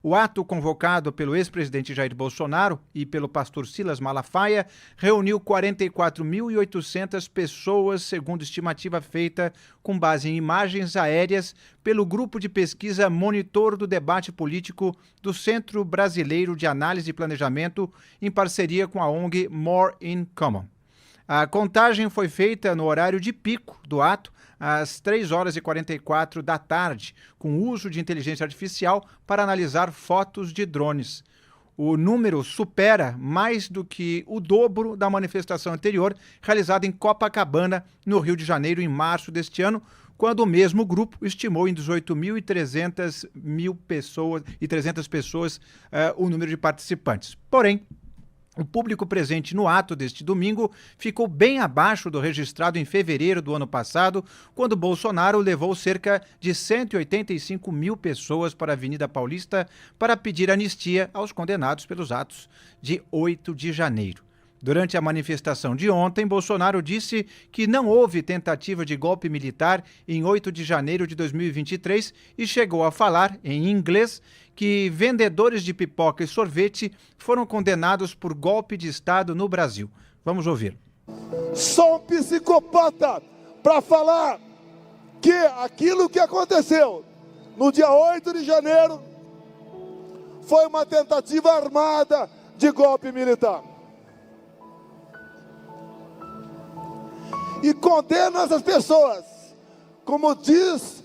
O ato convocado pelo ex-presidente Jair Bolsonaro e pelo pastor Silas Malafaia reuniu 44.800 pessoas, segundo estimativa feita com base em imagens aéreas pelo grupo de pesquisa Monitor do Debate Político do Centro Brasileiro de Análise e Planejamento, em parceria com a ONG More in Common. A contagem foi feita no horário de pico do ato, às 3h44 da tarde, com uso de inteligência artificial para analisar fotos de drones. O número supera mais do que o dobro da manifestação anterior, realizada em Copacabana, no Rio de Janeiro, em março deste ano, quando o mesmo grupo estimou em 18.300 pessoas o número de participantes. Porém, o público presente no ato deste domingo ficou bem abaixo do registrado em fevereiro do ano passado, quando Bolsonaro levou cerca de 185 mil pessoas para a Avenida Paulista para pedir anistia aos condenados pelos atos de 8 de janeiro. Durante a manifestação de ontem, Bolsonaro disse que não houve tentativa de golpe militar em 8 de janeiro de 2023 e chegou a falar, em inglês, que vendedores de pipoca e sorvete foram condenados por golpe de Estado no Brasil. Vamos ouvir. Sou um psicopata para falar que aquilo que aconteceu no dia 8 de janeiro foi uma tentativa armada de golpe militar. E condeno essas pessoas, como diz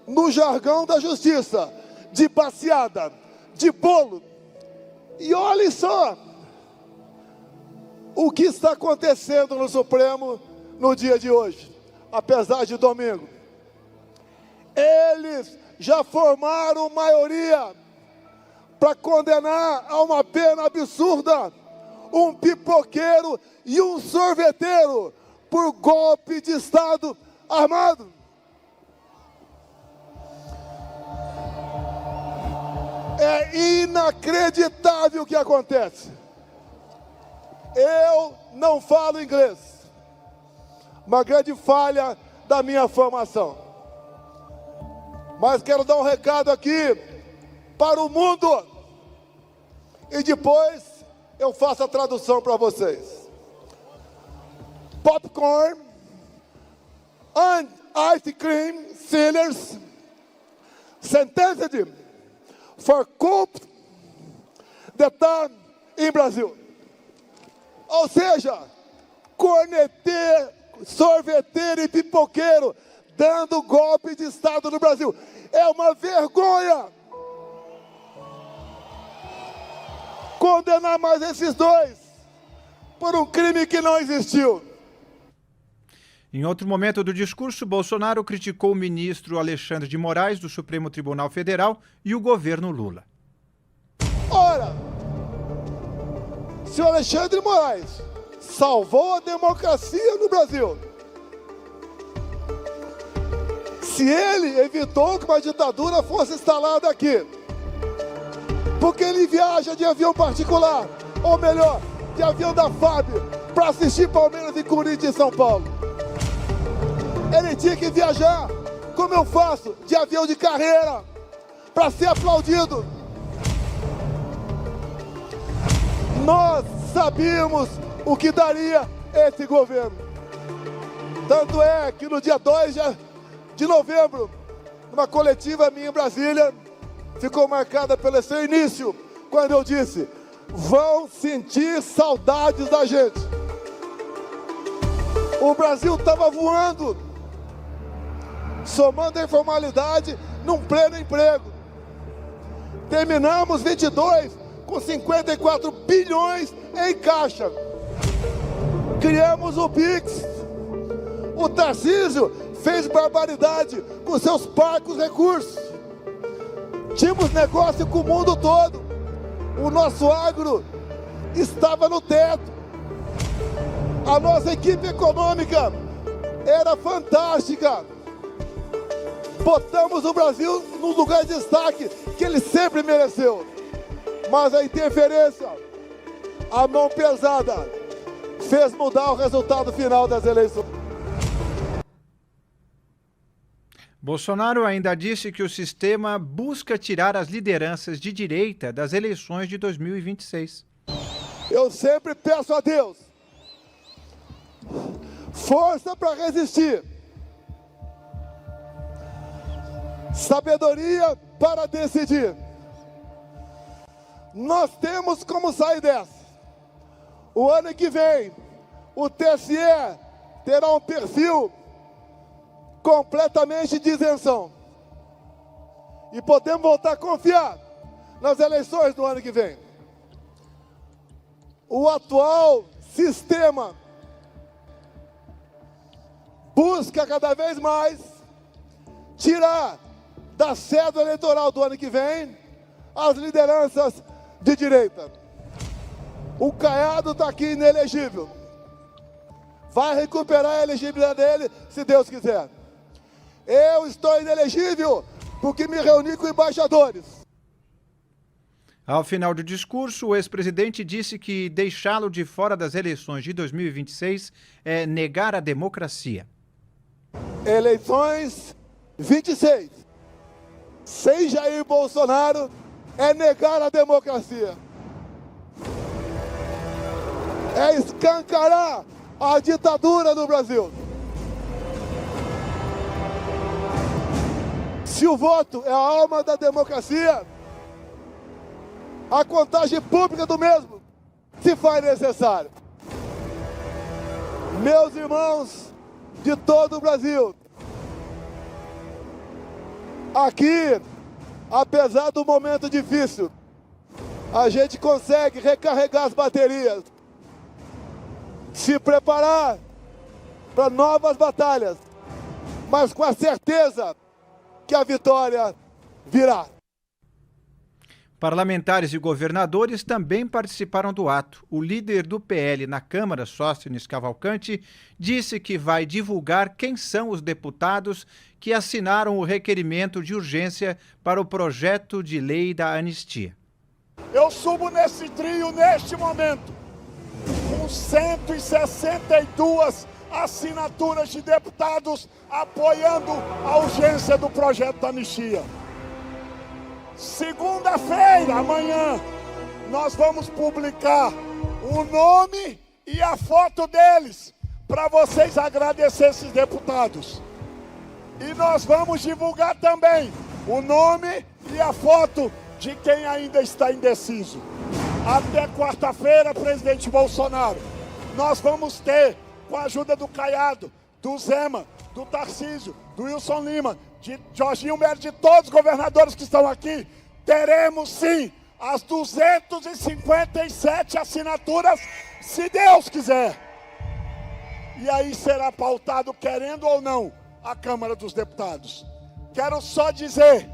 no jargão da justiça, de baseada, de bolo. E olhem só o que está acontecendo no Supremo no dia de hoje, apesar de domingo. Eles já formaram maioria para condenar a uma pena absurda um pipoqueiro e um sorveteiro por golpe de Estado armado. É inacreditável o que acontece. Eu não falo inglês. Uma grande falha da minha formação. Mas quero dar um recado aqui para o mundo. E depois eu faço a tradução para vocês. Popcorn and ice cream sellers sentenced for coup d'etat em Brasil. Ou seja, corneteiro, sorveteiro e pipoqueiro dando golpe de Estado no Brasil. É uma vergonha. Condenar mais esses dois por um crime que não existiu. Em outro momento do discurso, Bolsonaro criticou o ministro Alexandre de Moraes, do Supremo Tribunal Federal, e o governo Lula. Ora, se o Alexandre de Moraes salvou a democracia no Brasil, se ele evitou que uma ditadura fosse instalada aqui, porque ele viaja de avião particular, ou melhor, de avião da FAB, para assistir Palmeiras e Corinthians em São Paulo. Ele tinha que viajar, como eu faço, de avião de carreira, para ser aplaudido. Nós sabíamos o que daria esse governo. Tanto é que no dia 2 de novembro, numa coletiva minha em Brasília, ficou marcada pelo seu início, quando eu disse: vão sentir saudades da gente. O Brasil estava voando, somando a informalidade num pleno emprego. Terminamos 22 com 54 bilhões em caixa. Criamos o Pix. O Tarcísio fez barbaridade com seus parcos recursos. Tínhamos negócio com o mundo todo. O nosso agro estava no teto. A nossa equipe econômica era fantástica. Botamos o Brasil num lugar de destaque que ele sempre mereceu. Mas a interferência, a mão pesada, fez mudar o resultado final das eleições. Bolsonaro ainda disse que o sistema busca tirar as lideranças de direita das eleições de 2026. Eu sempre peço a Deus força para resistir, sabedoria para decidir. Nós temos como sair dessa. O ano que vem, o TSE terá um perfil completamente de isenção. E podemos voltar a confiar nas eleições do ano que vem. O atual sistema busca cada vez mais tirar da cédula eleitoral do ano que vem as lideranças de direita. O Caiado está aqui inelegível. Vai recuperar a elegibilidade dele, se Deus quiser. Eu estou inelegível porque me reuni com embaixadores. Ao final do discurso, o ex-presidente disse que deixá-lo de fora das eleições de 2026 é negar a democracia. Eleições 26. Sem Jair Bolsonaro é negar a democracia. É escancarar a ditadura no Brasil. Se o voto é a alma da democracia, a contagem pública do mesmo se faz necessário. Meus irmãos de todo o Brasil, aqui, apesar do momento difícil, a gente consegue recarregar as baterias, se preparar para novas batalhas, mas com a certeza que a vitória virá. Parlamentares e governadores também participaram do ato. O líder do PL na Câmara, Sóstenes Cavalcante, disse que vai divulgar quem são os deputados que assinaram o requerimento de urgência para o projeto de lei da anistia. Eu subo nesse trio neste momento, com 162 assinaturas de deputados apoiando a urgência do projeto da anistia. Segunda-feira, amanhã, nós vamos publicar o nome e a foto deles para vocês agradecer esses deputados. E nós vamos divulgar também o nome e a foto de quem ainda está indeciso. Até quarta-feira, presidente Bolsonaro, nós vamos ter, com a ajuda do Caiado, do Zema, do Tarcísio, do Wilson Lima, de Jorginho Melo, de todos os governadores que estão aqui, teremos sim as 257 assinaturas, se Deus quiser. E aí será pautado, querendo ou não, a Câmara dos Deputados. Quero só dizer,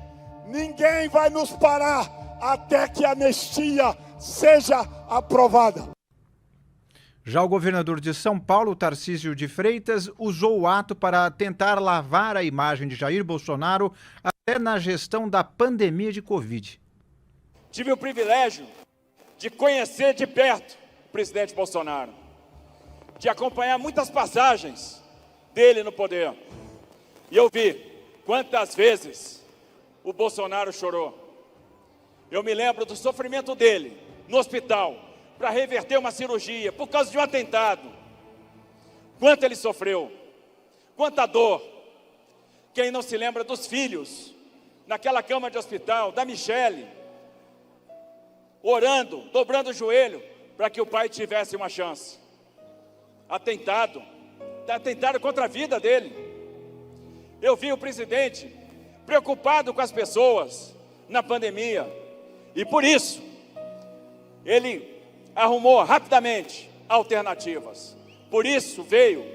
ninguém vai nos parar até que a anistia seja aprovada. Já o governador de São Paulo, Tarcísio de Freitas, usou o ato para tentar lavar a imagem de Jair Bolsonaro até na gestão da pandemia de Covid. Tive o privilégio de conhecer de perto o presidente Bolsonaro, de acompanhar muitas passagens dele no poder. E eu vi quantas vezes o Bolsonaro chorou. Eu me lembro do sofrimento dele no hospital, para reverter uma cirurgia, por causa de um atentado. Quanto ele sofreu, quanta dor. Quem não se lembra dos filhos, naquela cama de hospital, da Michele, orando, dobrando o joelho, para que o pai tivesse uma chance. Atentado contra a vida dele. Eu vi o presidente preocupado com as pessoas na pandemia, e por isso, ele arrumou rapidamente alternativas. Por isso veio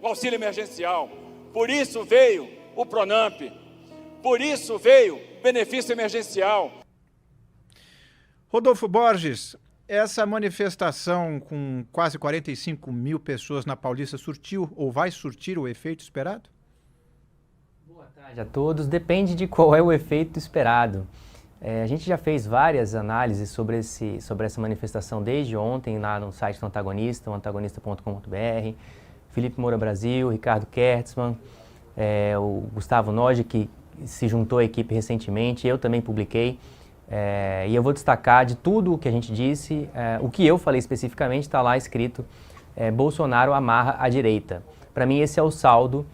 o auxílio emergencial, por isso veio o Pronamp, por isso veio o benefício emergencial. Rodolfo Borges, essa manifestação com quase 45 mil pessoas na Paulista surtiu ou vai surtir o efeito esperado? Boa tarde a todos. Depende de qual é o efeito esperado. A gente já fez várias análises sobre essa manifestação desde ontem lá no site do Antagonista, antagonista.com.br, Felipe Moura Brasil, Ricardo Kertzmann, o Gustavo Noge, que se juntou à equipe recentemente, eu também publiquei, e eu vou destacar de tudo o que a gente disse, o que eu falei especificamente está lá escrito, Bolsonaro amarra a direita. Para mim esse é o saldo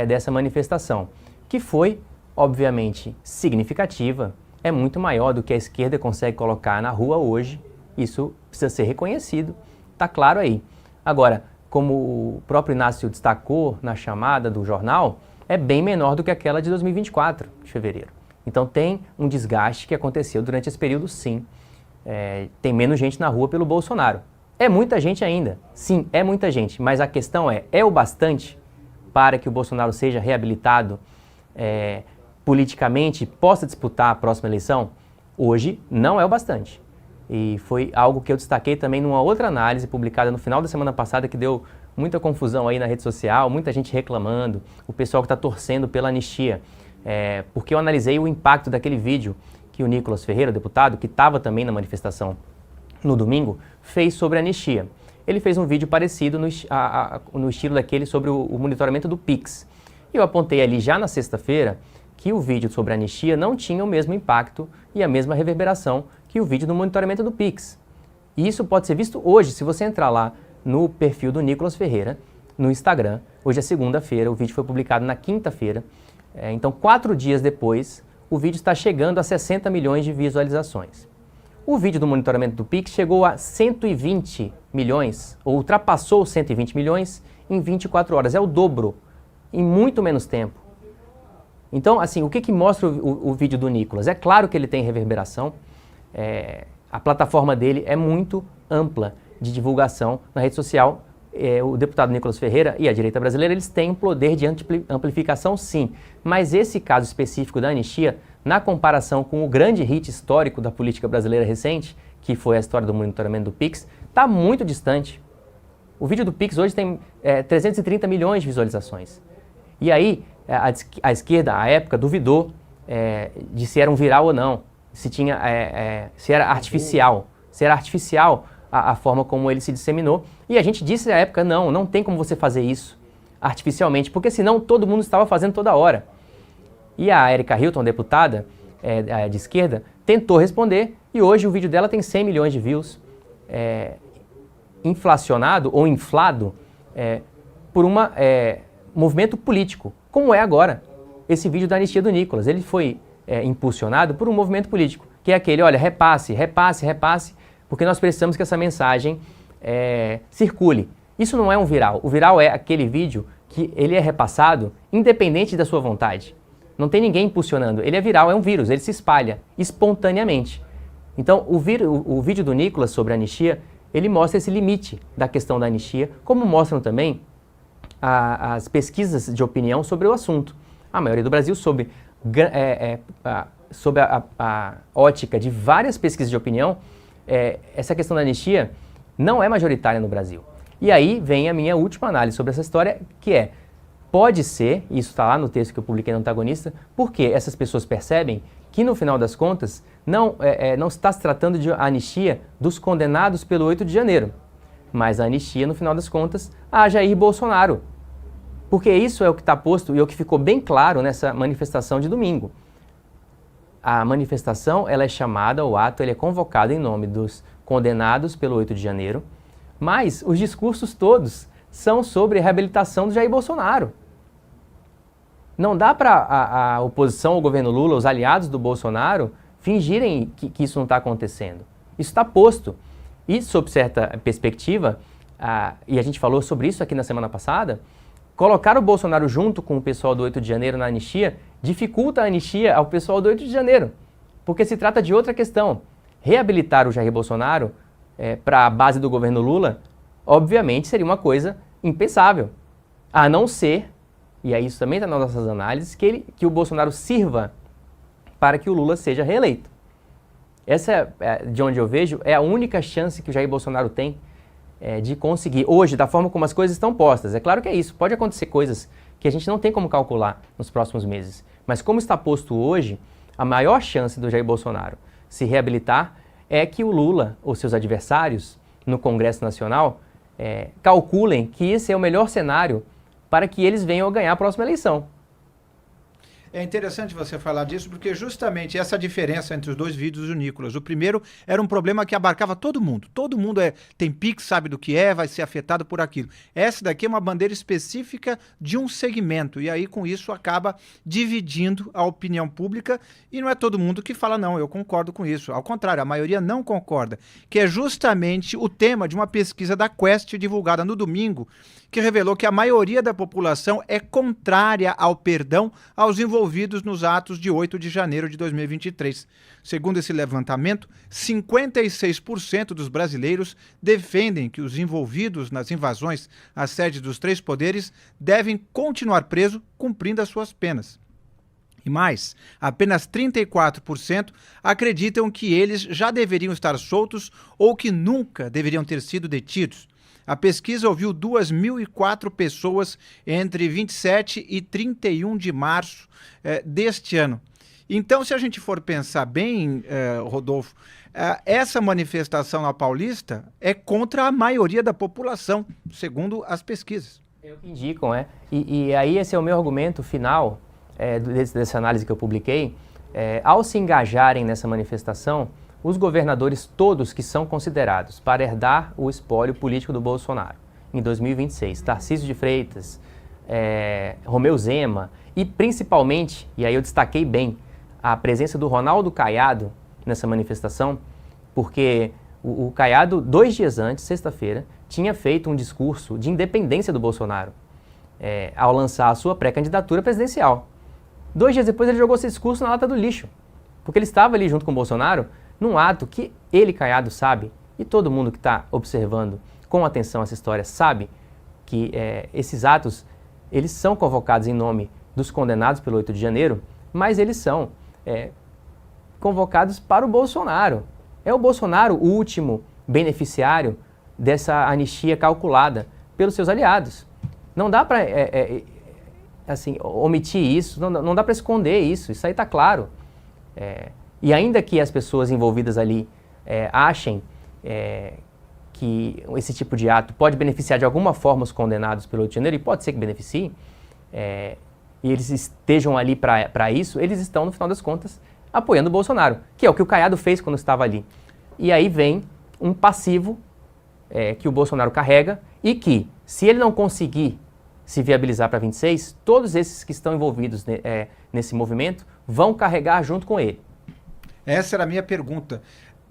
dessa manifestação, que foi, obviamente, significativa, é muito maior do que a esquerda consegue colocar na rua hoje, isso precisa ser reconhecido, está claro aí. Agora, como o próprio Inácio destacou na chamada do jornal, é bem menor do que aquela de 2024, de fevereiro. Então tem um desgaste que aconteceu durante esse período, sim. Tem menos gente na rua pelo Bolsonaro. É muita gente ainda, sim, é muita gente, mas a questão é o bastante para que o Bolsonaro seja reabilitado politicamente e possa disputar a próxima eleição? Hoje não é o bastante. E foi algo que eu destaquei também numa outra análise publicada no final da semana passada, que deu muita confusão aí na rede social, muita gente reclamando, o pessoal que está torcendo pela anistia. Porque eu analisei o impacto daquele vídeo que o Nicolas Ferreira, deputado, que estava também na manifestação no domingo, fez sobre a anistia. Ele fez um vídeo parecido no estilo daquele sobre o monitoramento do PIX. E eu apontei ali já na sexta-feira que o vídeo sobre a anistia não tinha o mesmo impacto e a mesma reverberação que o vídeo do monitoramento do PIX. E isso pode ser visto hoje, se você entrar lá no perfil do Nicolas Ferreira, no Instagram. Hoje é segunda-feira, o vídeo foi publicado na quinta-feira. Então, 4 dias depois, o vídeo está chegando a 60 milhões de visualizações. O vídeo do monitoramento do PIX chegou a 120 milhões, ou ultrapassou 120 milhões em 24 horas. É o dobro, em muito menos tempo. Então, assim, o que mostra o vídeo do Nicolas? É claro que ele tem reverberação. A plataforma dele é muito ampla de divulgação na rede social. O deputado Nicolas Ferreira e a direita brasileira, eles têm um poder de amplificação, sim. Mas esse caso específico da anistia, na comparação com o grande hit histórico da política brasileira recente, que foi a história do monitoramento do PIX, está muito distante. O vídeo do PIX hoje tem 330 milhões de visualizações. E aí, a esquerda, à época, duvidou de se era um viral ou não, se era artificial. Se era artificial a forma como ele se disseminou. E a gente disse na época, não tem como você fazer isso artificialmente, porque senão todo mundo estava fazendo toda hora. E a Erika Hilton, deputada de esquerda, tentou responder e hoje o vídeo dela tem 100 milhões de views, inflacionado ou inflado por um movimento político, como é agora esse vídeo da anistia do Nicolas. Ele foi impulsionado por um movimento político, que é aquele, olha, repasse, porque nós precisamos que essa mensagem circule. Isso não é um viral. O viral é aquele vídeo que ele é repassado independente da sua vontade. Não tem ninguém impulsionando. Ele é viral, é um vírus, ele se espalha espontaneamente. Então, o vídeo do Nicolas sobre a anistia, ele mostra esse limite da questão da anistia, como mostram também as pesquisas de opinião sobre o assunto. A maioria do Brasil, sob a ótica de várias pesquisas de opinião, essa questão da anistia não é majoritária no Brasil. E aí vem a minha última análise sobre essa história, que pode ser, isso está lá no texto que eu publiquei no Antagonista, porque essas pessoas percebem que, no final das contas, não está se tratando de anistia dos condenados pelo 8 de janeiro, mas a anistia, no final das contas, a Jair Bolsonaro. Porque isso é o que está posto e é o que ficou bem claro nessa manifestação de domingo. A manifestação, ela é chamada, o ato, ele é convocado em nome dos condenados pelo 8 de janeiro, mas os discursos todos são sobre a reabilitação do Jair Bolsonaro. Não dá para a oposição ao governo Lula, os aliados do Bolsonaro, fingirem que isso não está acontecendo. Isso está posto. E, sob certa perspectiva, e a gente falou sobre isso aqui na semana passada, colocar o Bolsonaro junto com o pessoal do 8 de janeiro na anistia dificulta a anistia ao pessoal do 8 de janeiro, porque se trata de outra questão. Reabilitar o Jair Bolsonaro para a base do governo Lula, obviamente, seria uma coisa impensável, a não ser, e aí isso também está nas nossas análises, que o Bolsonaro sirva para que o Lula seja reeleito. Essa, de onde eu vejo, é a única chance que o Jair Bolsonaro tem de conseguir, hoje, da forma como as coisas estão postas. É claro que é isso, pode acontecer coisas que a gente não tem como calcular nos próximos meses, mas como está posto hoje, a maior chance do Jair Bolsonaro se reabilitar é que o Lula, ou seus adversários no Congresso Nacional, calculem que esse é o melhor cenário para que eles venham a ganhar a próxima eleição. É interessante você falar disso, porque justamente essa diferença entre os dois vídeos unícolas. O primeiro era um problema que abarcava todo mundo. Todo mundo tem Pix, sabe do que é, vai ser afetado por aquilo. Essa daqui é uma bandeira específica de um segmento, e aí com isso acaba dividindo a opinião pública, e não é todo mundo que fala, não, eu concordo com isso. Ao contrário, a maioria não concorda, que é justamente o tema de uma pesquisa da Quest divulgada no domingo, que revelou que a maioria da população é contrária ao perdão aos envolvidos nos atos de 8 de janeiro de 2023. Segundo esse levantamento, 56% dos brasileiros defendem que os envolvidos nas invasões às sedes dos três poderes devem continuar presos cumprindo as suas penas. E mais, apenas 34% acreditam que eles já deveriam estar soltos ou que nunca deveriam ter sido detidos. A pesquisa ouviu 2.004 pessoas entre 27 e 31 de março deste ano. Então, se a gente for pensar bem, Rodolfo, essa manifestação na Paulista é contra a maioria da população, segundo as pesquisas. É o que indicam, E aí esse é o meu argumento final dessa análise que eu publiquei. Ao se engajarem nessa manifestação, os governadores todos que são considerados para herdar o espólio político do Bolsonaro em 2026, Tarcísio de Freitas, Romeu Zema e principalmente, e aí eu destaquei bem, a presença do Ronaldo Caiado nessa manifestação, porque o Caiado, 2 dias antes, sexta-feira, tinha feito um discurso de independência do Bolsonaro ao lançar a sua pré-candidatura presidencial. 2 dias depois ele jogou esse discurso na lata do lixo, porque ele estava ali junto com o Bolsonaro num ato que ele, Caiado, sabe, e todo mundo que está observando com atenção essa história sabe que esses atos, eles são convocados em nome dos condenados pelo 8 de janeiro, mas eles são convocados para o Bolsonaro. É o Bolsonaro o último beneficiário dessa anistia calculada pelos seus aliados. Não dá para omitir isso, não dá para esconder isso aí está claro. E ainda que as pessoas envolvidas ali achem que esse tipo de ato pode beneficiar de alguma forma os condenados pelo 8 de janeiro, e pode ser que beneficie, e eles estejam ali para isso, eles estão, no final das contas, apoiando o Bolsonaro, que é o que o Caiado fez quando estava ali. E aí vem um passivo que o Bolsonaro carrega e que, se ele não conseguir se viabilizar para 26, todos esses que estão envolvidos nesse movimento vão carregar junto com ele. Essa era a minha pergunta.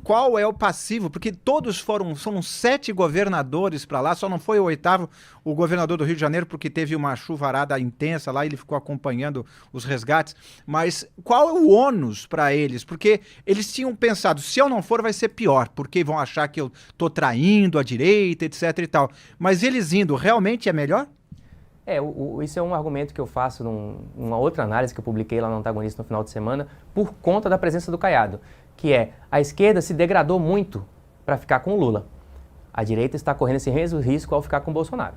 Qual é o passivo? Porque todos são 7 governadores para lá, só não foi o 8º, o governador do Rio de Janeiro, porque teve uma chuvarada intensa lá, ele ficou acompanhando os resgates. Mas qual é o ônus para eles? Porque eles tinham pensado, se eu não for vai ser pior, porque vão achar que eu estou traindo a direita, etc e tal. Mas eles indo, realmente é melhor? Isso é um argumento que eu faço numa outra análise que eu publiquei lá no Antagonista no final de semana, por conta da presença do Caiado, que a esquerda se degradou muito para ficar com o Lula. A direita está correndo esse mesmo risco ao ficar com o Bolsonaro.